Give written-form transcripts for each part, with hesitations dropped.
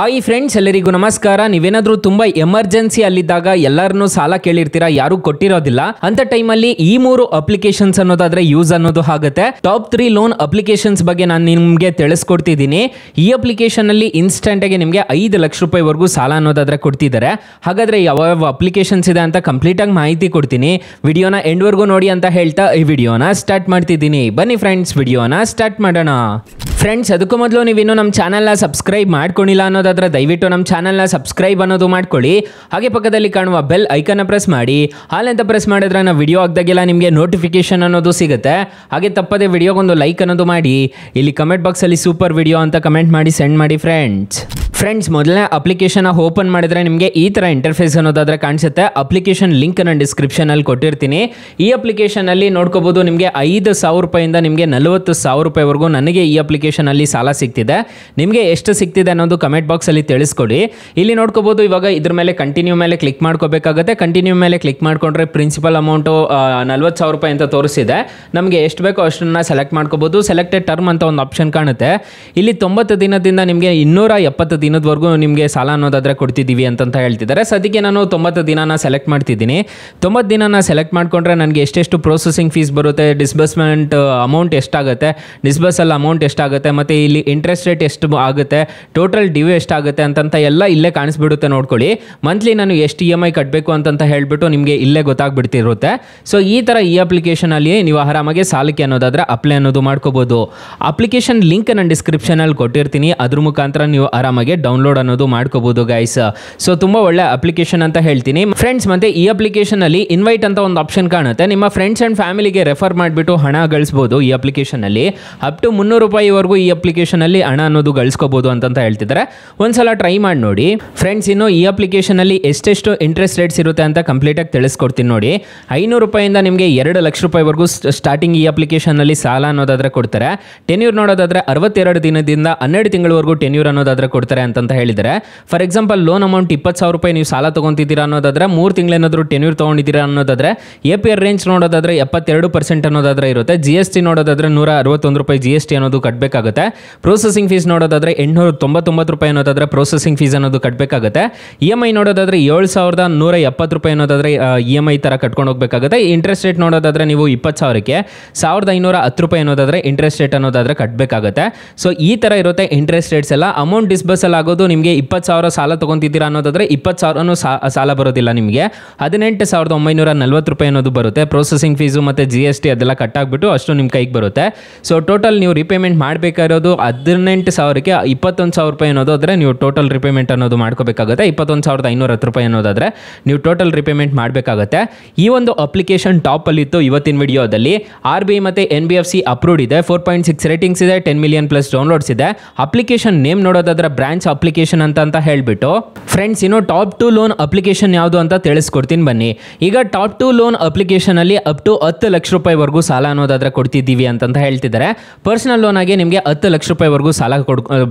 Hi friends, ಎಲ್ಲರಿಗೂ ನಮಸ್ಕಾರ. ನೀವೇನಾದ್ರೂ ತುಂಬಾ ಎಮರ್ಜೆನ್ಸಿ ಅಲ್ಲಿದ್ದಾಗ ಎಲ್ಲರನ್ನೂ ಸಾಲ ಕೇಳಿರ್ತೀರಾ, ಯಾರು ಕೊಟ್ಟಿರೋದಿಲ್ಲ ಅಂತ ಟೈಮಲ್ಲಿ ಈ 3 ಅಪ್ಲಿಕೇಶನ್ಸ್ ಅನ್ನೋದಾದ್ರೆ ಯೂಸ್ ಅನ್ನೋದು ಆಗುತ್ತೆ. ಟಾಪ್ 3 ಲೋನ್ ಅಪ್ಲಿಕೇಶನ್ಸ್ ಬಗ್ಗೆ ನಾನು ನಿಮಗೆ ತಿಳಿಸ್ಕೊಡ್ತಿದ್ದೀನಿ. ಈ ಅಪ್ಲಿಕೇಶನ್ ಅಲ್ಲಿ ಇನ್ಸ್ಟೆಂಟ್ ಆಗಿ ನಿಮಗೆ 5 ಲಕ್ಷ ರೂಪಾಯಿವರೆಗೂ ಸಾಲ ಅನ್ನೋದಾದ್ರೆ ಕೊಡ್ತಿದ್ದಾರೆ. ಹಾಗಾದ್ರೆ ಯಾವ ಅಪ್ಲಿಕೇಶನ್ಸ್ ಇದೆ ಅಂತ ಕಂಪ್ಲೀಟ್ ಆಗಿ ಮಾಹಿತಿ ಕೊಡ್ತೀನಿ. ವಿಡಿಯೋನ ಎಂಡ್ ವರ್ಗೂ ನೋಡಿ ಅಂತ ಹೇಳ್ತಾ ಈ ವಿಡಿಯೋನ ಸ್ಟಾರ್ಟ್ ಮಾಡ್ತಿದ್ದೀನಿ. ಬನ್ನಿ ಫ್ರೆಂಡ್ಸ್, ವಿಡಿಯೋನ ಸ್ಟಾರ್ಟ್ ಮಾಡೋಣ. ಫ್ರೆಂಡ್ಸ್, ಅದಕ್ಕೂ ಮೊದಲು ನೀವಿನ್ನೂ ನಮ್ಮ ಚಾನಲ್ನ ಸಬ್ಸ್ಕ್ರೈಬ್ ಮಾಡ್ಕೊಂಡಿಲ್ಲ ಅನ್ನೋದಾದ್ರೆ ದಯವಿಟ್ಟು ನಮ್ಮ ಚಾನಲ್ನ ಸಬ್ಸ್ಕ್ರೈಬ್ ಅನ್ನೋದು ಮಾಡ್ಕೊಳ್ಳಿ. ಹಾಗೆ ಪಕ್ಕದಲ್ಲಿ ಕಾಣುವ ಬೆಲ್ ಐಕನ್ನ ಪ್ರೆಸ್ ಮಾಡಿ. ಹಾಲಂತ ಪ್ರೆಸ್ ಮಾಡಿದ್ರೆ ನಾವು ವಿಡಿಯೋ ಆಗ್ದಾಗೆಲ್ಲ ನಿಮಗೆ ನೋಟಿಫಿಕೇಶನ್ ಅನ್ನೋದು ಸಿಗುತ್ತೆ. ಹಾಗೆ ತಪ್ಪದೆ ವಿಡಿಯೋಗೊಂದು ಲೈಕ್ ಅನ್ನೋದು ಮಾಡಿ. ಇಲ್ಲಿ ಕಮೆಂಟ್ ಬಾಕ್ಸಲ್ಲಿ ಸೂಪರ್ ವಿಡಿಯೋ ಅಂತ ಕಮೆಂಟ್ ಮಾಡಿ ಸೆಂಡ್ ಮಾಡಿ ಫ್ರೆಂಡ್ಸ್. ಮೊದಲನೇ ಅಪ್ಲಿಕೇಶನ್ ಓಪನ್ ಮಾಡಿದ್ರೆ ನಿಮಗೆ ಈ ಥರ ಇಂಟರ್ಫೇಸ್ ಅನ್ನೋದಾದ್ರೆ ಕಾಣಿಸುತ್ತೆ. ಅಪ್ಲಿಕೇಶನ್ ಲಿಂಕ್ ನಾನು ಡಿಸ್ಕ್ರಿಪ್ಷನಲ್ಲಿ ಕೊಟ್ಟಿರ್ತೀನಿ. ಈ ಅಪ್ಲಿಕೇಶನಲ್ಲಿ ನೋಡ್ಕೋಬಹುದು ನಿಮಗೆ 5,000 ರೂಪಾಯಿಂದ ನಿಮಗೆ 40,000 ರೂಪಾಯಿವರೆಗೂ ನನಗೆ ಈ ಅಪ್ಲಿಕೇಶನಲ್ಲಿ ಸಾಲ ಸಿಗ್ತಿದೆ. ನಿಮಗೆ ಎಷ್ಟು ಸಿಗ್ತಿದೆ ಅನ್ನೋದು ಕಮೆಂಟ್ ಬಾಕ್ಸಲ್ಲಿ ತಿಳಿಸ್ಕೊಡಿ. ಇಲ್ಲಿ ನೋಡ್ಕೋಬಹುದು, ಇವಾಗ ಇದ್ರ ಮೇಲೆ ಕಂಟಿನ್ಯೂ ಮೇಲೆ ಕ್ಲಿಕ್ ಮಾಡ್ಕೋಬೇಕಾಗುತ್ತೆ. ಕಂಟಿನ್ಯೂ ಮೇಲೆ ಕ್ಲಿಕ್ ಮಾಡ್ಕೊಂಡ್ರೆ ಪ್ರಿನ್ಸಿಪಲ್ ಅಮೌಂಟು 40,000 ರೂಪಾಯಿ ಅಂತ ತೋರಿಸಿದೆ. ನಮಗೆ ಎಷ್ಟು ಬೇಕೋ ಅಷ್ಟನ್ನ ಸೆಲೆಕ್ಟ್ ಮಾಡ್ಕೋಬಹುದು. ಸೆಲೆಕ್ಟೆಡ್ ಟರ್ಮ್ ಅಂತ ಒಂದು ಆಪ್ಷನ್ ಕಾಣುತ್ತೆ. ಇಲ್ಲಿ 90 ದಿನದಿಂದ ನಿಮಗೆ 270 ದಿನದವರೆಗೂ ನಿಮಗೆ ಸಾಲ ಅನ್ನೋದಾದ್ರೆ ಕೊಡ್ತಿದ್ದೀವಿ ಅಂತ ಹೇಳ್ತಿದ್ದಾರೆ. ಸದ್ಯಕ್ಕೆ ನಾನು 90 ದಿನನ ಸೆಲೆಕ್ಟ್ ಮಾಡ್ತಿದ್ದೀನಿ. 90 ದಿನನ ಸೆಲೆಕ್ಟ್ ಮಾಡ್ಕೊಂಡ್ರೆ ನನಗೆ ಎಷ್ಟೆಷ್ಟು ಪ್ರೊಸೆಸಿಂಗ್ ಫೀಸ್ ಬರುತ್ತೆ, ಡಿಸ್ಬರ್ಸ್ಮೆಂಟ್ ಅಮೌಂಟ್ ಎಷ್ಟಾಗುತ್ತೆ, ಡಿಸ್ಬರ್ಸಲ್ ಅಮೌಂಟ್ ಎಷ್ಟಾಗುತ್ತೆ, ಮತ್ತು ಇಲ್ಲಿ ಇಂಟ್ರೆಸ್ಟ್ ರೇಟ್ ಎಷ್ಟು ಆಗುತ್ತೆ, ಟೋಟಲ್ ಡ್ಯೂ ಎಷ್ಟಾಗುತ್ತೆ ಅಂತ ಎಲ್ಲ ಇಲ್ಲೇ ಕಾಣಿಸ್ಬಿಡುತ್ತೆ. ನೋಡ್ಕೊಳ್ಳಿ, ಮಂತ್ಲಿ ನಾನು ಎಷ್ಟು EMI ಕಟ್ಟಬೇಕು ಅಂತ ಹೇಳ್ಬಿಟ್ಟು ನಿಮಗೆ ಇಲ್ಲೇ ಗೊತ್ತಾಗ್ಬಿಡ್ತಿರುತ್ತೆ. ಸೊ ಈ ಥರ ಈ ಅಪ್ಲಿಕೇಶನಲ್ಲಿ ನೀವು ಆರಾಮಾಗಿ ಸಾಲಕ್ಕೆ ಅನ್ನೋದಾದ್ರೆ ಅಪ್ಲೈ ಅನ್ನೋದು ಮಾಡ್ಕೋಬೋದು. ಅಪ್ಲಿಕೇಶನ್ ಲಿಂಕ್ ನಾನು ಡಿಸ್ಕ್ರಿಪ್ಷನಲ್ಲಿ ಕೊಟ್ಟಿರ್ತೀನಿ. ಅದ್ರ ಮುಖಾಂತರ ನೀವು ಆರಾಮಾಗಿ ಡೌನ್ಲೋಡ್ ಅನ್ನೋದು ಮಾಡ್ಕೋಬಹುದು ಗೈಸ್. ಸೊ ತುಂಬಾ ಒಳ್ಳೆ ಅಪ್ಲಿಕೇಶನ್ ಅಂತ ಹೇಳ್ತೀನಿ ಫ್ರೆಂಡ್ಸ್. ಮತ್ತೆ ಈ ಅಪ್ಲಿಕೇಶನ್ ಅಲ್ಲಿ ಇನ್ವೈಟ್ ಅಂತ ಒಂದು ಆಪ್ಷನ್ ಕಾಣುತ್ತೆ. ನಿಮ್ಮ ಫ್ರೆಂಡ್ಸ್ ಅಂಡ್ ಫ್ಯಾಮಿಲಿಗೆ ರೆಫರ್ ಮಾಡಿಬಿಟ್ಟು ಹಣ ಗಳಿಸಬಹುದು. ಈ ಅಪ್ಲಿಕೇಶನ್ ಅಲ್ಲಿ ಅಪ್ ಟು 300 ರೂಪಾಯಿವರೆಗೂ ಈ ಅಪ್ಲಿಕೇಶನ್ ಅಲ್ಲಿ ಹಣ ಅನ್ನೋದು ಗಳಿಸ್ಕೋಬಹುದು ಅಂತ ಹೇಳ್ತಿದ್ದಾರೆ. ಒಂದ್ಸಲ ಟ್ರೈ ಮಾಡಿ ನೋಡಿ ಫ್ರೆಂಡ್ಸ್. ಇನ್ನು ಈ ಅಪ್ಲಿಕೇಶನ್ ಅಲ್ಲಿ ಎಷ್ಟೆಷ್ಟು ಇಂಟ್ರೆಸ್ಟ್ ರೇಟ್ಸ್ ಇರುತ್ತೆ ಅಂತ ಕಂಪ್ಲೀಟ್ ಆಗಿ ತಿಳಿಸ್ಕೊಡ್ತೀನಿ ನೋಡಿ. 500 ರೂಪಾಯಿಂದ ನಿಮಗೆ 2 ಲಕ್ಷ ರೂಪಾಯಿವರೆಗೂ ಸ್ಟಾರ್ಟಿಂಗ್ ಈ ಅಪ್ಲಿಕೇಶನ್ ಅಲ್ಲಿ ಸಾಲ ಅನ್ನೋದಾದ್ರೆ ಕೊಡ್ತಾರೆ. ಟೆನ್ಯೂರ್ ನೋಡೋದಾದ್ರೆ 62 ದಿನದಿಂದ 12 ತಿಂಗಳವರೆಗೂ ಟೆನ್ಯೂರ್ ಅನ್ನೋದಾದ್ರೆ ಕೊಡ್ತಾರೆ ಅಂತ ಹೇಳಿದರೆ. ಫಾರ್ ಎಕ್ಸಾಂಪಲ್, ಲೋನ್ ಅಮೌಂಟ್ 20,000 ರೂಪಾಯಿ ನೀವು ಸಾಲ ತಗೊಂತಿದ್ದೀರಾ ಅನ್ನೋದಾದ್ರೆ 3 ತಿಂಗಳೇನಾದರೂ ಟೆನ್ಯೂರ್ ತೊಗೊಂಡಿದ್ದೀರಾ ಅನ್ನೋದಾದ್ರೆ APR ರೇಂಜ್ ನೋಡೋದಾದ್ರೆ 72% ಅನ್ನೋದಾದ್ರೆ ಇರುತ್ತೆ. GST ನೋಡೋದಾದ್ರೆ 161 ರೂಪಾಯಿ GST ಅನ್ನೋದು ಕಟ್ಟಬೇಕಾಗುತ್ತೆ. ಪ್ರೊಸೆಸಿಂಗ್ ಫೀಸ್ ನೋಡೋದಾದ್ರೆ 899 ರೂಪಾಯಿ ಅನ್ನೋದಾದ್ರೆ ಪ್ರೊಸೆಸಿಂಗ್ ಫೀಸ್ ಅನ್ನೋದು ಕಟ್ಟಬೇಕಾಗುತ್ತೆ. EMI ನೋಡೋದಾದ್ರೆ 7,170 ರೂಪಾಯಿ ಅನ್ನೋದಾದ್ರೆ EMI ತರ ಕಟ್ಕೊಂಡು ಹೋಗಬೇಕಾಗುತ್ತೆ. ಇಂಟ್ರೆಸ್ಟ್ ರೇಟ್ ನೋಡೋದಾದ್ರೆ ನೀವು 20,000ಕ್ಕೆ 1,510 ರೂಪಾಯಿ ಅನ್ನೋದಾದ್ರೆ ಇಂಟ್ರೆಸ್ಟ್ ರೇಟ್ ಅನ್ನೋದಾದ್ರೆ ಕಟ್ಟಬೇಕಾಗುತ್ತೆ. ಸೊ ಈ ತರ ಇರುತ್ತೆ ಇಂಟ್ರೆಸ್ಟ್ ರೇಟ್ಸ್ ಎಲ್ಲ. ಅಮೌಂಟ್ ಡಿಸ್ಬರ್ಸಲ್ ಆಗೋದು ನಿಮಗೆ 20,000 ಸಾಲ ತಗೊಂತಿದ್ದೀರಾ ಅನ್ನೋದಾದ್ರೆ 20,000 ಸಾಲ ಬರೋದಿಲ್ಲ, ನಿಮಗೆ 18,940 ರೂಪಾಯಿ ಅನ್ನೋದು ಬರುತ್ತೆ. ಪ್ರೊಸೆಸಿಂಗ್ ಫೀಸು ಮತ್ತು GST ಅದೆಲ್ಲ ಕಟ್ಟಾಗ್ಬಿಟ್ಟು ಅಷ್ಟು ನಿಮ್ಮ ಕೈಗೆ ಬರುತ್ತೆ. ಸೊ ಟೋಟಲ್ ನೀವು ರಿಪೇಮೆಂಟ್ ಮಾಡಬೇಕಾಗಿರೋದು 18,000ಕ್ಕೆ 21,000 ರೂಪಾಯಿ ಅನ್ನೋದಾದ್ರೆ ನೀವು ಟೋಟಲ್ ರಿಪೇಮೆಂಟ್ ಅನ್ನೋದು ಮಾಡ್ಕೋಬೇಕಾಗುತ್ತೆ. 21,510 ರೂಪಾಯಿ ಅನ್ನೋದಾದ್ರೆ ನೀವು ಟೋಟಲ್ ರಿಪೇಮೆಂಟ್ ಮಾಡಬೇಕಾಗುತ್ತೆ. ಈ ಒಂದು ಅಪ್ಲಿಕೇಶನ್ ಟಾಪ್ ಅಲ್ಲಿ ಇತ್ತು ಇವತ್ತಿನ ವಿಡಿಯೋದಲ್ಲಿ. RBI ಮತ್ತು NBFC ಅಪ್ರೂವ್ಡ್ ಇದೆ. 4.6 ರೇಟಿಂಗ್ಸ್ ಇದೆ. 10 ಮಿಲಿಯನ್ ಪ್ಲಸ್ ಡೌನ್ಲೋಡ್ಸ್ ಇದೆ. ಅಪ್ಲಿಕೇಶನ್ ನೇಮ್ ನೋಡೋದಾದ್ರೆ ಬ್ರಾಂಚ್ ಅಪ್ಲಿಕೇಶನ್ ಅಂತ ಹೇಳ್ಬಿಟ್ಟು ಫ್ರೆಂಡ್ಸ್, ಇನ್ನು ಟಾಪ್ 2 ಲೋನ್ ಅಪ್ಲಿಕೇಶನ್ ಯಾವುದು ಅಂತ ತಿಳಿಸ್ಕೊಡ್ತೀನಿ ಬನ್ನಿ. ಈಗ ಟಾಪ್ 2 ಲೋನ್ ಅಪ್ಲಿಕೇಶನ್ ಅಲ್ಲಿ ಅಪ್ ಟು 10 ಲಕ್ಷ ರೂಪಾಯಿವರೆಗೂ ಸಾಲ ಅನ್ನೋದಾದ್ರೆ ಕೊಡ್ತಿದ್ದೀವಿ ಅಂತ ಹೇಳ್ತಿದ್ದಾರೆ. ಪರ್ಸನಲ್ ಲೋನ್ ಆಗಿ ನಿಮಗೆ 10 ಲಕ್ಷ ರೂಪಾಯಿವರೆಗೂ ಸಾಲ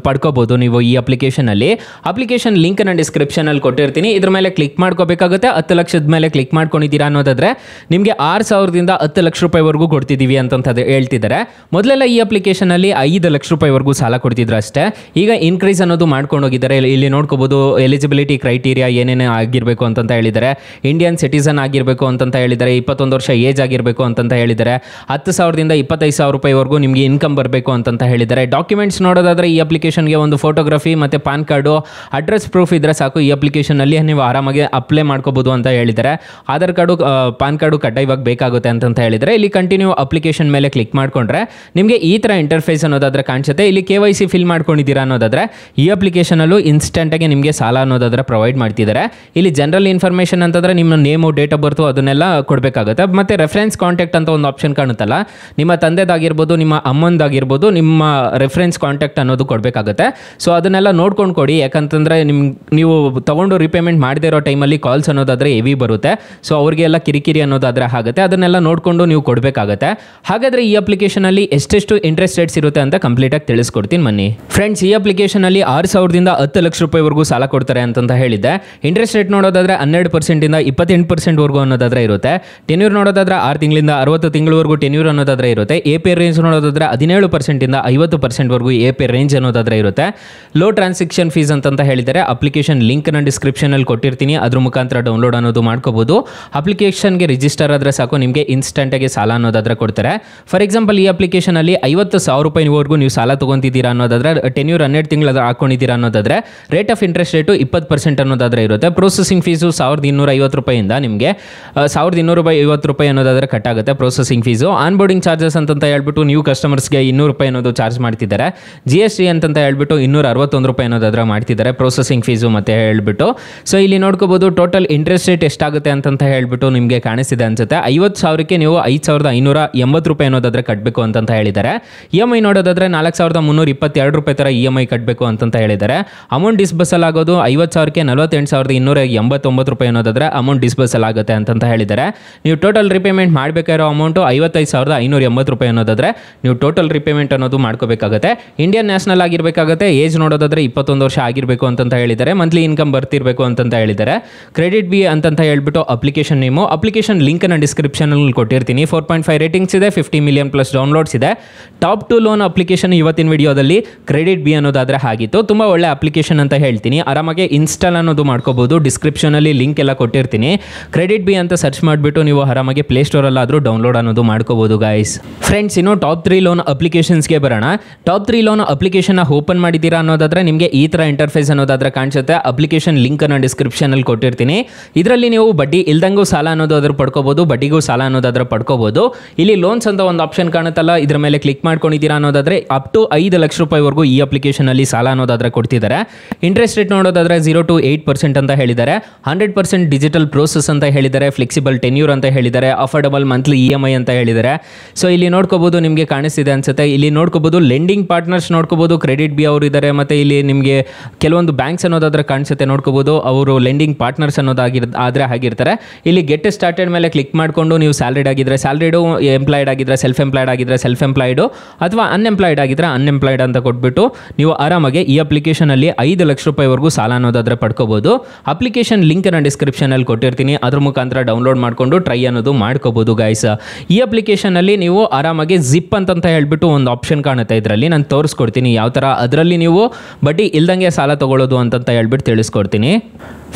ಪಡ್ಕೋಬಹುದು ನೀವು ಈ ಅಪ್ಲಿಕೇಶನ್ ಅಲ್ಲಿ. ಅಪ್ಲಿಕೇಶನ್ ಲಿಂಕ್ ನಾನು ಡಿಸ್ಕ್ರಿಪ್ಷನ್ ಅಲ್ಲಿ ಕೊಟ್ಟಿರ್ತೀನಿ. ಇದ್ರ ಮೇಲೆ ಕ್ಲಿಕ್ ಮಾಡ್ಕೋಬೇಕಾಗುತ್ತೆ. 10 ಲಕ್ಷದ ಮೇಲೆ ಕ್ಲಿಕ್ ಮಾಡ್ಕೊಂಡಿದ್ದೀರಾ ಅನ್ನೋದಾದ್ರೆ ನಿಮಗೆ 6,000ದಿಂದ 10 ಲಕ್ಷ ರೂಪಾಯಿವರೆಗೂ ಕೊಡ್ತಿದ್ದೀವಿ ಅಂತ ಹೇಳ್ತಿದ್ದಾರೆ. ಮೊದಲೆಲ್ಲ ಈ ಅಪ್ಲಿಕೇಶನ್ ಅಲ್ಲಿ 5 ಲಕ್ಷ ರೂಪಾಯಿವರೆಗೂ ಸಾಲ ಕೊಡ್ತಿದ್ರು ಅಷ್ಟೇ. ಈಗ ಇನ್ಕ್ರೀಸ್ ಅನ್ನೋದು ಮಾಡ್ಕೊಂಡು ಹೋಗಿದ್ದಾರೆ. ಇಲ್ಲಿ ನೋಡ್ಕೋಬಹುದು ಎಲಿಜಿಬಿಲಿಟಿ ಕ್ರೈಟೀರಿಯಾ ಏನೇನೇ ಆಗಿರಬೇಕು ಅಂತ ಹೇಳಿದ್ದಾರೆ. ಇಂಡಿಯನ್ ಸಿಟಿಸನ್ ಆಗಿರಬೇಕು ಅಂತ ಹೇಳಿದ್ದಾರೆ. 21 ವರ್ಷ ಏಜ್ ಆಗಿರಬೇಕು ಅಂತ ಹೇಳಿದ್ದಾರೆ. 10,000ದಿಂದ 25,000 ರೂಪಾಯಿವರೆಗೂ ನಿಮಗೆ ಇನ್ಕಮ್ ಬರಬೇಕು ಅಂತ ಹೇಳಿದ್ದಾರೆ. ಡಾಕ್ಯುಮೆಂಟ್ಸ್ ನೋಡೋದಾದ್ರೆ ಈ ಅಪ್ಲಿಕೇಶನ್ಗೆ ಒಂದು ಫೋಟೋಗ್ರಫಿ ಮತ್ತು ಪಾನ್ ಕಾರ್ಡು, ಅಡ್ರೆಸ್ ಪ್ರೂಫ್ ಇದ್ರೆ ಸಾಕು. ಈ ಅಪ್ಲಿಕೇಶನ್ ಅಲ್ಲಿ ನೀವು ಆರಾಮಾಗಿ ಅಪ್ಲೈ ಮಾಡ್ಕೋಬಹುದು ಅಂತ ಹೇಳಿದ್ದಾರೆ. ಆಧಾರ್ ಕಾರ್ಡು, ಪಾನ್ ಕಾರ್ಡು ಕಡ್ಡಾಯವಾಗಿ ಬೇಕಾಗುತ್ತೆ ಅಂತ ಹೇಳಿದರೆ. ಇಲ್ಲಿ ಕಂಟಿನ್ಯೂ ಅಪ್ಲಿಕೇಶನ್ ಮೇಲೆ ಕ್ಲಿಕ್ ಮಾಡ್ಕೊಂಡ್ರೆ ನಿಮಗೆ ಈ ಥರ ಇಂಟರ್ಫೇಸ್ ಅನ್ನೋದಾದ್ರೆ ಕಾಣಿಸುತ್ತೆ. ಇಲ್ಲಿ KYC ಫಿಲ್ ಮಾಡ್ಕೊಂಡಿದ್ದೀರಾ ಅನ್ನೋದಾದ್ರೆ ಈ ಅಪ್ಲಿಕೇಶನ್ ಅಲ್ಲೂ ಇನ್ಸ್ಟೆಂಟ್ ಆಗಿ ನಿಮಗೆ ಸಾಲ ಅನ್ನೋದಾದ್ರೆ ಪ್ರೊವೈಡ್ ಮಾಡ್ತಿದ್ದಾರೆ. ಇಲ್ಲಿ ಜನರಲ್ ಇನ್ಫಾರ್ಮೇಷನ್ ಅಂತಂದ್ರೆ ನಿಮ್ಮ ನೇಮು, ಡೇಟ್ ಆಫ್ ಬರ್ತು ಅದನ್ನೆಲ್ಲ ಕೊಡಬೇಕಾಗುತ್ತೆ. ಮತ್ತೆ ರೆಫರೆನ್ಸ್ ಕಾಂಟ್ಯಾಕ್ಟ್ ಅಂತ ಒಂದು ಆಪ್ಷನ್ ಕಾಣುತ್ತಲ್ಲ, ನಿಮ್ಮ ತಂದೆದಾಗಿರ್ಬೋದು, ನಿಮ್ಮ ಅಮ್ಮಂದಾಗಿರ್ಬೋದು, ನಿಮ್ಮ ರೆಫರೆನ್ಸ್ ಕಾಂಟ್ಯಾಕ್ಟ್ ಅನ್ನೋದು ಕೊಡಬೇಕಾಗುತ್ತೆ. ಸೊ ಅದನ್ನೆಲ್ಲ ನೋಡ್ಕೊಂಡು ಕೊಡಿ. ಯಾಕಂತಂದ್ರೆ ನೀವು ತಗೊಂಡು ರಿಪೇಮೆಂಟ್ ಮಾಡದೇ ಇರೋ ಟೈಮಲ್ಲಿ ಕಾಲ್ಸ್ ಅನ್ನೋದಾದ್ರೆ ಹೆವಿ ಬರುತ್ತೆ. ಸೊ ಅವ್ರಿಗೆಲ್ಲ ಕಿರಿಕಿರಿ ಅನ್ನೋದಾದ್ರೆ ಆಗುತ್ತೆ. ಅದನ್ನೆಲ್ಲ ನೋಡಿಕೊಂಡು ನೀವು ಕೊಡಬೇಕಾಗುತ್ತೆ. ಹಾಗಾದ್ರೆ ಈ ಅಪ್ಲಿಕೇಶನ್ ಅಲ್ಲಿ ಎಷ್ಟೆಷ್ಟು ಇಂಟ್ರೆಸ್ಟ್ ರೇಟ್ಸ್ ಇರುತ್ತೆ ಅಂತ ಕಂಪ್ಲೀಟ್ ಆಗಿ ತಿಳಿಸ್ಕೊಡ್ತೀನಿ ಬನ್ನಿ ಫ್ರೆಂಡ್ಸ್. ಈ ಅಪ್ಲಿಕೇಶನ್ ಅಲ್ಲಿ 6,000ದಿಂದ 10 ಲಕ್ಷ ರೂಪಾಯಿವರೆಗೂ ಸಾಲ ಕೊಡ್ತಾರೆ ಅಂತ ಹೇಳಿದ್ದೆ. ಇಂಟ್ರೆಸ್ಟ್ ರೇಟ್ ನೋಡೋದಾದ್ರೆ 12%ಇಂದ 28% ಅನ್ನೋದಾದ್ರೆ ಇರುತ್ತೆ. ಟೆನ್ಯೂರ್ ನೋಡೋದಾದ್ರೆ 6 ತಿಂಗಳಿಂದ 60 ತಿಂಗಳವರೆಗೂ ಟೆನ್ಯೂರ್ ಅನ್ನೋದಾದ್ರೆ ಇರುತ್ತೆ. APR ರೇಂಜ್ ನೋಡೋದಾದ್ರೆ 17%ಇಂದ 50% ವರೆಗೂ APR ರೇಂಜ್ ಅನ್ನೋದಾದ್ರೆ ಇರುತ್ತೆ. ಲೋ ಟ್ರಾನ್ಸಾಕ್ಷನ್ ಟ್ರಾನ್ಸಾಕ್ಷನ್ ಫೀಸ್ ಅಂತ ಹೇಳಿದರೆ ಅಪ್ಲಿಕೇಶನ್ ಲಿಂಕ್ ನಾನು ಡಿಸ್ಕ್ರಿಪ್ಷನ್ ಅಲ್ಲಿ ಕೊಟ್ಟಿರ್ತೀನಿ, ಅದ್ರ ಮುಖಾಂತರ ಡೌನ್ಲೋಡ್ ಅನ್ನೋದು ಮಾಡ್ಕೋಬಹುದು. ಅಪ್ಲಿಕೇಶನ್ಗೆ ರಿಜಿಸ್ಟರ್ ಆದ್ರೆ ಸಾಕು, ನಿಮಗೆ ಇನ್ಸ್ಟೆಂಟ್ ಆಗಿ ಸಾಲ ಅನ್ನೋದಾದ್ರೆ ಕೊಡ್ತಾರೆ. ಫಾರ್ ಎಕ್ಸಾಂಪಲ್ ಈ ಅಪ್ಲಿಕೇಶನ್ ಅಲ್ಲಿ 50,000 ರೂಪಾಯಿವರೆಗೂ ನೀವು ಸಾಲ ತಗೊಂತಿದ್ದೀರಾ ಅನ್ನೋದಾದ್ರೆ, ಟೆನ್ಯೂರ್ 12 ತಿಂಗಳು ಹಾಕೊಂಡಿದ್ದೀರಾ ಅನ್ನೋದಾದ್ರೆ ರೇಟ್ ಆಫ್ ಇಂಟ್ರೆಸ್ಟ್ ರೇಟು 20% ಅನ್ನೋದಾದ್ರೆ ಇರುತ್ತೆ. ಪ್ರೊಸೆಸಿಂಗ್ ಫೀಸು 1,250 ರೂಪಾಯಿಂದ ನಿಮಗೆ 1,250 ರೂಪಾಯಿ ಅನ್ನೋದಾದ್ರೆ ಕಟ್ ಆಗುತ್ತೆ processing fees. On boarding charges ಅಂತ ಹೇಳ್ಬಿಟ್ಟು ನ್ಯೂ ಕಸ್ಟಮರ್ಸ್ಗೆ 200 ರೂಪಾಯಿ ಅನ್ನೋದು ಚಾರ್ಜ್ ಮಾಡ್ತಿದ್ದಾರೆ. GST ಅಂತ ಹೇಳ್ಬಿಟ್ಟು 261 ರೂಪಾಯಿ ಅನ್ನೋದಾದ್ರೆ ಮಾಡ್ತಿದ್ದಾರೆ ಪ್ರೊಸೆಸಿಂಗ್ ಫೀಸು ಮತ್ತೆ ಹೇಳ್ಬಿಟ್ಟು. ಸೊ ಇಲ್ಲಿ ನೋಡ್ಕೋಬಹುದು ಟೋಟಲ್ ಇಂಟ್ರೆಸ್ಟ್ ರೇಟ್ ಎಷ್ಟಾಗುತ್ತೆ ಅಂತ ಹೇಳ್ಬಿಟ್ಟು ನಿಮಗೆ ಕಾಣಿಸ್ತಿದೆ ಅನ್ಸುತ್ತೆ. 50,000ಕ್ಕೆ ನೀವು 5,580 ರೂಪಾಯಿ ಅನ್ನೋದಾದ್ರೆ ಕಟ್ಟಬೇಕು ಅಂತ ಹೇಳಿದ್ದಾರೆ. EMI ನೋಡೋದಾದ್ರೆ 4,322 ರೂಪಾಯಿ ತರ EMI ಕಟ್ಟಬೇಕು ಅಂತ ಹೇಳಿದ್ದಾರೆ. ಅಮೌಂಟ್ ಡಿಸ್ಬರ್ಸಲ್ ಆಗೋದು 50,000ಕ್ಕೆ 48,289 ರೂಪಾಯಿ ಅನ್ನೋದಾದ್ರೆ ಅಮೌಂಟ್ ಡಿಸ್ಬರ್ಸಲ್ ಆಗುತ್ತೆ ಅಂತ ಹೇಳಿದ್ದಾರೆ. ನೀವು ಟೋಟಲ್ ರಿಪೇಮೆಂಟ್ ಮಾಡಬೇಕಾಗಿರೋ ಅಮೌಂಟು 55,580 ರೂಪಾಯಿ ಅನ್ನೋದಾದ್ರೆ ನೀವು ಟೋಟಲ್ ರಿಪೇಮೆಂಟ್ ಅನ್ನೋದು ಮಾಡ್ಕೋಬೇಕಾಗುತ್ತೆ. Indian national ಆಗಿರಬೇಕಾಗುತ್ತೆ. ಏಜ್ ನೋಡೋದಾದ್ರೆ 21 ವರ್ಷ ಆಗಿರಬೇಕು ಅಂತ ಹೇಳಿದ್ದಾರೆ. ಮಂತ್ಲಿ ಇನ್ಕಮ್ ಬರ್ತಿರಬೇಕು ಅಂತ ಹೇಳಿದ್ದಾರೆ. ಕ್ರೆಡಿಟ್ ಬಿ ಅಂತ ಹೇಳ್ಬಿಟ್ಟು ಅಪ್ಲಿಕೇಶನ್ ನೇಮು. ಅಪ್ಲಿಕೇಶನ್ ಲಿಂಕ್ ನಾನು ಡಿಸ್ಕ್ರಿಪ್ಷನ್ ಅಲ್ಲಿ ಕೊಟ್ಟಿರ್ತೀನಿ. 4.5 ರೇಟಿಂಗ್ಸ್ ಇದೆ, 50 ಮಿಲಿಯನ್ ಪ್ಲಸ್ ಡೌನ್ಲೋಡ್ಸ್ ಇದೆ. ಟಾಪ್ 2 ಲೋನ್ ಅಪ್ಲಿಕೇಶನ್ ಇವತ್ತಿನ ವಿಡಿಯೋದಲ್ಲಿ ಕ್ರೆಡಿಟ್ ಬಿ ಅನ್ನೋದಾದ್ರೆ ಆಗಿತ್ತು. ತುಂಬಾ ಒಳ್ಳೆ ಅಪ್ಲಿಕೇಶನ್ ಅಂತ ಹೇಳ್ತೀನಿ. ಆರಾಮಾಗಿ ಇನ್ಸ್ಟಾಲ್ ಅನ್ನೋದು ಮಾಡ್ಕೋಬಹುದು. ಡಿಸ್ಕ್ರಿಪ್ಷನ್ ಅಲ್ಲಿ ಲಿಂಕ್ ಎಲ್ಲ ಕೊಟ್ಟಿರ್ತೀನಿ. ಕ್ರೆಡಿಟ್ ಬಿ ಅಂತ ಸರ್ಚ್ ಮಾಡಿಬಿಟ್ಟು ನೀವು ಆರಾಮಾಗಿ ಪ್ಲೇ ಸ್ಟೋರ್ ಅಲ್ಲಾದ್ರೂ ಡೌನ್ಲೋಡ್ ಅನ್ನೋದು ಮಾಡ್ಕೋಬಹುದು ಗೈಸ್. ಫ್ರೆಂಡ್ಸ್, ಇನ್ನು ಟಾಪ್ 3 ಲೋನ್ ಅಪ್ಲಿಕೇಶನ್ಸ್ಗೆ ಬರೋಣ. ಟಾಪ್ 3 ಲೋನ್ ಅಪ್ಲಿಕೇಶನ್ ಓಪನ್ ಮಾಡಿದ್ದೀರಾ ಅನ್ನೋದಾದ್ರೆ ನಿಮಗೆ ಈ ತರ ಇಂಟರ್ಫೇಸ್ ಅನ್ನೋದಾದ್ರೆ ಕಾಣಿಸುತ್ತೆ. ಅಪ್ಲಿಕೇಶನ್ ಲಿಂಕ್ ನಾನು ಡಿಸ್ಕ್ರಿಪ್ಷನ್ ಅಲ್ಲಿ ಕೊಟ್ಟಿರ್ತೀನಿ. ಇದರಲ್ಲಿ ನೀವು ಬಡ್ಡಿ ಇಲ್ದಂಗೂ ಸಾಲ ಅನ್ನೋದಾದ್ರೂ ಪಡ್ಕೋಬಹುದು, ಬಡ್ಡಿಗೂ ಸಾಲ ಅನ್ನೋದಾದ್ರೆ ಪಡ್ಕೋಬಹುದು. ಇಲ್ಲಿ ಲೋನ್ಸ್ ಅಂತ ಒಂದು ಆಪ್ಷನ್ ಕಾಣುತ್ತಲ್ಲ, ಇದ್ರ ಮೇಲೆ ಕ್ಲಿಕ್ ಮಾಡ್ಕೊಂಡಿದ್ದೀರಾ ಅನ್ನೋದಾದ್ರೆ ಅಪ್ ಟು 5 ಲಕ್ಷ ರೂಪಾಯಿವರೆಗೂ ಈ ಅಪ್ಲಿಕೇಶನ್ ಅಲ್ಲಿ ಸಾಲ ಅನ್ನೋದಾದ್ರೆ ಕೊಡ್ತಿದ್ದಾರೆ. ಇಂಟ್ರೆಸ್ಟ್ ರೇಟ್ ನೋಡೋದಾದ್ರೆ 0 to 8% ಅಂತ ಹೇಳಿದ್ದಾರೆ. 100% ಡಿಜಿಟಲ್ ಪ್ರೋಸೆಸ್ ಅಂತ ಹೇಳಿದ್ದಾರೆ. ಫ್ಲೆಕ್ಸಿಬಲ್ ಟೆನ್ಯೂರ್ ಅಂತ ಹೇಳಿದ್ದಾರೆ. ಅಫೋರ್ಡಬಲ್ ಮಂತ್ಲಿ EMI ಅಂತ ಹೇಳಿದ್ದಾರೆ. ಸೊ ಇಲ್ಲಿ ನೋಡ್ಕೋಬಹುದು, ನಿಮಗೆ ಕಾಣಿಸ್ತಿದೆ ಅನ್ಸುತ್ತೆ. ಇಲ್ಲಿ ನೋಡ್ಕೋಬಹುದು ಲೆಂಡಿಂಗ್ ಪಾರ್ಟ್ನರ್ಸ್ ನೋಡ್ಕೋಬಹುದು, ಕ್ರೆಡಿಟ್ ಬಿ ಅವರು ಇದ್ದಾರೆ. ಮತ್ತೆ ಇಲ್ಲಿ ನಿಮಗೆ ಕೆಲವೊಂದು ಬ್ಯಾಂಕ್ಸ್ ಅನ್ನೋದಾದ್ರೆ ಕಾಣಿಸುತ್ತೆ, ನೋಡ್ಕೋಬಹುದು ಅವರು ಲೆಂಡಿಂಗ್ ಪಾರ್ಟ್ನರ್ಸ್ ಆದ್ರೆ ಆಗಿರ್ತಾರೆ. ಇಲ್ಲಿ ಗೆಟ್ ಸ್ಟಾರ್ಟೆಡ್ ಮೇಲೆ ಕ್ಲಿಕ್ ಮಾಡಿಕೊಂಡು ನೀವು ಸ್ಯಾಲರಿಡ್ ಆಗಿದ್ರೆ ಸ್ಯಾಲರಿಡು, ಎಂಪ್ಲಾಯ್ಡ್ ಆಗಿದ್ರೆ ಸೆಲ್ಫ್ ಎಂಪ್ಲಾಯ್ಡ್ ಆಗಿದ್ರೆ ಸೆಲ್ಫ್ ಎಂಪ್ಲಾಯ್ಡು, ಅಥವಾ ಅನ್ಎಂಪ್ಲಾಯ್ಡ್ ಆಗಿದ್ರೆ ಅನ್ಎಂಪ್ಲಾಯ್ಡ್ ಅಂತ ಕೊಟ್ಬಿಟ್ಟು ನೀವು ಆರಾಮಾಗಿ ಈ ಅಪ್ಲಿಕೇಶನ್ ಅಲ್ಲಿ 5 ಲಕ್ಷ ರೂಪಾಯಿವರೆಗೂ ಸಾಲ ಅನ್ನೋದಾದ್ರೆ ಪಡ್ಕೋಬಹುದು. ಅಪ್ಲಿಕೇಶನ್ ಲಿಂಕ್ ನಾನು ಡಿಸ್ಕ್ರಿಪ್ಷನ್ ಅಲ್ಲಿ ಕೊಟ್ಟಿರ್ತೀನಿ, ಅದ್ರ ಮುಖಾಂತರ ಡೌನ್ಲೋಡ್ ಮಾಡ್ಕೊಂಡು ಟ್ರೈ ಅನ್ನೋದು ಮಾಡ್ಕೋಬಹುದು ಗೈಸ್. ಈ ಅಪ್ಲಿಕೇಶನ್ ಅಲ್ಲಿ ನೀವು ಆರಾಮಾಗಿ ಜಿಪ್ ಅಂತ ಹೇಳ್ಬಿಟ್ಟು ಒಂದು ಆಪ್ಷನ್ ಕಾಣುತ್ತೆ. ಇದರಲ್ಲಿ ನಾನು ತೋರಿಸ್ಕೊಡ್ತೀನಿ ಯಾವ ತರ ಅದರಲ್ಲಿ ನೀವು ಬಡ್ಡಿ ಇಲ್ದಂಗೆ ಸಾಲ ತಗೊಳ್ಳೋದು ಅಂತ ಹೇಳ್ಬಿಟ್ಟು ತಿಳಿಸ್ಕೊಡ್ತೀನಿ.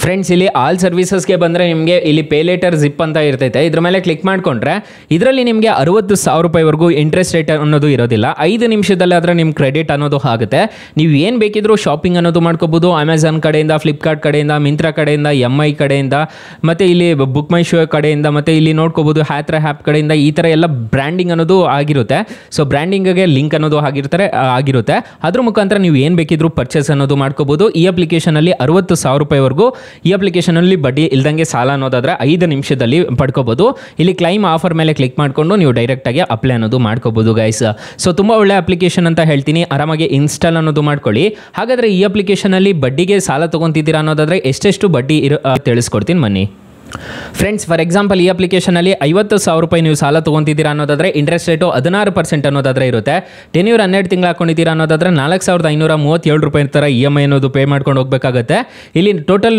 ಫ್ರೆಂಡ್ಸ್, ಇಲ್ಲಿ ಆಲ್ ಸರ್ವಿಸಸ್ಗೆ ಬಂದರೆ ನಿಮಗೆ ಇಲ್ಲಿ ಪೇ ಲೇಟರ್ ಜಿಪ್ ಅಂತ ಇರ್ತೈತೆ. ಇದ್ರ ಮೇಲೆ ಕ್ಲಿಕ್ ಮಾಡ್ಕೊಂಡ್ರೆ ಇದರಲ್ಲಿ ನಿಮಗೆ 60,000 ರೂಪಾಯಿವರೆಗೂ ಇಂಟ್ರೆಸ್ಟ್ ರೇಟ್ ಅನ್ನೋದು ಇರೋದಿಲ್ಲ. 5 ನಿಮಿಷದಲ್ಲಿ ಆದರೆ ನಿಮ್ಮ ಕ್ರೆಡಿಟ್ ಅನ್ನೋದು ಆಗುತ್ತೆ. ನೀವು ಏನು ಬೇಕಿದ್ರೂ ಶಾಪಿಂಗ್ ಅನ್ನೋದು ಮಾಡ್ಕೋಬಹುದು. ಅಮೆಝಾನ್ ಕಡೆಯಿಂದ, ಫ್ಲಿಪ್ಕಾರ್ಟ್ ಕಡೆಯಿಂದ, ಮಿಂತ್ರಾ ಕಡೆಯಿಂದ, MI ಕಡೆಯಿಂದ, ಮತ್ತು ಇಲ್ಲಿ ಬುಕ್ ಮೈ ಶೋ ಕಡೆಯಿಂದ, ಮತ್ತು ಇಲ್ಲಿ ನೋಡ್ಕೋಬಹುದು ಹ್ಯಾತ್ರ ಆ್ಯಪ್ ಕಡೆಯಿಂದ. ಈ ಥರ ಎಲ್ಲ ಬ್ರ್ಯಾಂಡಿಂಗ್ ಅನ್ನೋದು ಆಗಿರುತ್ತೆ. ಸೊ ಬ್ರ್ಯಾಂಡಿಂಗ್ಗೆ ಲಿಂಕ್ ಅನ್ನೋದು ಆಗಿರುತ್ತೆ. ಅದ್ರ ಮುಖಾಂತರ ನೀವು ಏನು ಬೇಕಿದ್ರೂ ಪರ್ಚೇಸ್ ಅನ್ನೋದು ಮಾಡ್ಕೋಬಹುದು. ಈ ಅಪ್ಲಿಕೇಶನಲ್ಲಿ 60,000 ರೂಪಾಯಿವರೆಗೂ ಈ ಅಪ್ಲಿಕೇಶನ್ ಅಲ್ಲಿ ಬಡ್ಡಿ ಇಲ್ದಂಗೆ ಸಾಲ ಅನ್ನೋದಾದ್ರೆ 5 ನಿಮಿಷದಲ್ಲಿ ಪಡ್ಕೋಬಹುದು. ಇಲ್ಲಿ ಕ್ಲೈಮ್ ಆಫರ್ ಮೇಲೆ ಕ್ಲಿಕ್ ಮಾಡಿಕೊಂಡು ನೀವು ಡೈರೆಕ್ಟ್ ಆಗಿ ಅಪ್ಲೈ ಅನ್ನೋದು ಮಾಡ್ಕೋಬಹುದು ಗೈಸ್. ಸೊ ತುಂಬಾ ಒಳ್ಳೆ ಅಪ್ಲಿಕೇಶನ್ ಅಂತ ಹೇಳ್ತೀನಿ. ಆರಾಮಾಗಿ ಇನ್ಸ್ಟಾಲ್ ಅನ್ನೋದು ಮಾಡ್ಕೊಳ್ಳಿ. ಹಾಗಾದ್ರೆ ಈ ಅಪ್ಲಿಕೇಶನ್ ಅಲ್ಲಿ ಬಡ್ಡಿಗೆ ಸಾಲ ತಗೊಂತಿದ್ದೀರಾ ಅನ್ನೋದಾದ್ರೆ ಎಷ್ಟೆಷ್ಟು ಬಡ್ಡಿ ತಿಳಿಸ್ಕೊಡ್ತೀನಿ ಬನ್ನಿ. ಫ್ರೆಂಡ್ಸ್, ಫಾರ್ ಎಕ್ಸಾಂಪಲ್ ಈ ಅಪ್ಲಿಕೇಶನ್ ಅಲ್ಲಿ 50,000 ರೂಪಾಯಿ ನೀವು ಸಾಲ ತಗೊಂತಿದ್ದೀರಾ ಅನ್ನೋದಾದ್ರೆ ಇಂಟ್ರೆಸ್ಟ್ ರೇಟು 16% ಅನ್ನೋದಾದ್ರೆ ಇರುತ್ತೆ. ಟೆನ್ಯೂರ್ 12 ತಿಂಗಳು ಹಾಕೊಂಡಿದ್ದೀರಾ ಅನ್ನೋದಾದ್ರೆ 4,537 ರೂಪಾಯಿ ತರ EMI ಅನ್ನೋದು ಪೇ ಮಾಡ್ಕೊಂಡು ಹೋಗಬೇಕಾಗುತ್ತೆ. ಇಲ್ಲಿ ಟೋಟಲ್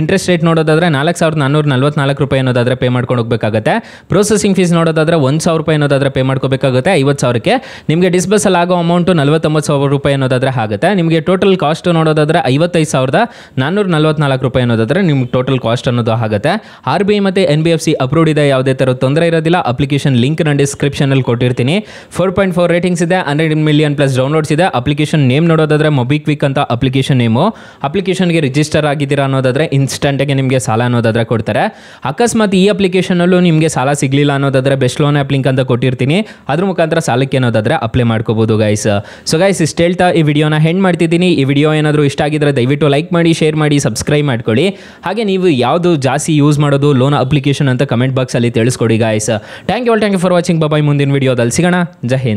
ಇಂಟ್ರೆಸ್ಟ್ ರೇಟ್ ನೋಡೋದಾದ್ರೆ 4,444 ರೂಪಾಯಿ ಅನ್ನೋದಾದ್ರೆ ಪೇ ಮಾಡ್ಕೊಂಡು ಹೋಗಬೇಕಾಗುತ್ತೆ. ಪ್ರೊಸೆಸಿಂಗ್ ಫೀಸ್ ನೋಡೋದಾದ್ರೆ 1,000 ರೂಪಾಯಿ ಅನ್ನೋದಾದ್ರೆ ಪೇ ಮಾಡ್ಕೋಬೇಕಾಗುತ್ತೆ. 50,000ಕ್ಕೆ ನಿಮಗೆ ಡಿಸ್ಬರ್ಸಲ್ ಆಗೋ ಅಮೌಂಟ್ 49,000 ರೂಪಾಯಿ ಅನ್ನೋದಾದ್ರೆ ಆಗುತ್ತೆ. ನಿಮಗೆ ಟೋಟಲ್ ಕಾಸ್ಟ್ ನೋಡೋದಾದ್ರೆ 55,444 ರೂಪಾಯಿ ಅನ್ನೋದಾದ್ರೆ ನಿಮ್ಗೆ ಟೋಟಲ್ ಕಾಸ್ಟ್ ಅನ್ನೋದು ಆಗುತ್ತೆ. RBI ಮತ್ತು NBFC ಅಪ್ರೂವ್ಡ್ ಇದೆ, ಯಾವುದೇ ಥರ ತೊಂದರೆ ಇರೋದಿಲ್ಲ. ಅಪ್ಲಿಕೇಶನ್ ಲಿಂಕ್ ನಾನು ಡಿಸ್ಕ್ರಿಪ್ಷನ್ ಅಲ್ಲಿ ಕೊಟ್ಟಿರ್ತೀನಿ. 4.4 ರೇಟಿಂಗ್ಸ್ ಇದೆ, 100 ಮಿಲಿಯನ್ ಪ್ಲಸ್ ಡೌನ್ಲೋಡ್ಸ್ ಇದೆ. ಅಪ್ಲಿಕೇಶನ್ ನೇಮ್ ನೋಡೋದಾದ್ರೆ ಮೊಬಿಕ್ವಿಕ್ ಅಂತ ಅಪ್ಲಿಕೇಶನ್ ನೇಮು. ಅಪ್ಲಿಕೇಶನ್ಗೆ ರಿಜಿಸ್ಟರ್ ಆಗಿದ್ದೀರಾ ಅನ್ನೋದಾದ್ರೆ ಇನ್ಸ್ಟೆಂಟಾಗಿ ನಿಮಗೆ ಸಾಲ ಅನ್ನೋದಾದ್ರೆ ಕೊಡ್ತಾರೆ. ಅಕಸ್ಮಾತ್ ಈ ಅಪ್ಲಿಕೇಶನ್ ಅಲ್ಲೂ ನಿಮಗೆ ಸಾಲ ಸಿಗಲಿಲ್ಲ ಅನ್ನೋದಾದ್ರೆ ಬೆಸ್ಟ್ ಲೋನ್ ಆ್ಯಪ್ ಲಿಂಕ್ ಅಂತ ಕೊಟ್ಟಿರ್ತೀನಿ, ಅದ್ರ ಮುಖಾಂತರ ಸಾಲಕ್ಕೆ ಅನ್ನೋದಾದ್ರೆ ಅಪ್ಲೈ ಮಾಡ್ಕೋಬಹುದು ಗೈಸ್. ಸೊ ಗೈಸ್, ಇಷ್ಟು ಹೇಳ್ತಾ ಈ ವಿಡಿಯೋನ ಹೆಂಡ್ ಮಾಡ್ತಿದ್ದೀನಿ. ಈ ವಿಡಿಯೋ ಏನಾದರೂ ಇಷ್ಟ ಆಗಿದ್ರೆ ದಯವಿಟ್ಟು ಲೈಕ್ ಮಾಡಿ, ಶೇರ್ ಮಾಡಿ, ಸಬ್ಸ್ಕ್ರೈಬ್ ಮಾಡ್ಕೊಳ್ಳಿ. ಹಾಗೆ ನೀವು ಯಾವುದು ಜಾಸ್ತಿ ಯೂಸ್ ಮಾಡೋದು ಲೋನ್ ಅಪ್ಲಿಕೇಶನ್ ಅಂತ ಕಮೆಂಟ್ ಬಾಕ್ಸ್ ಅಲ್ಲಿ ತಿಳಿಸ್ಕೊಡಿ guys. Thank you for watching. Bye. ಮುಂದಿನ ವಿಡಿಯೋದಲ್ಲಿ ಸಿಗೋಣ. ಜೈ ಹಿಂದ್.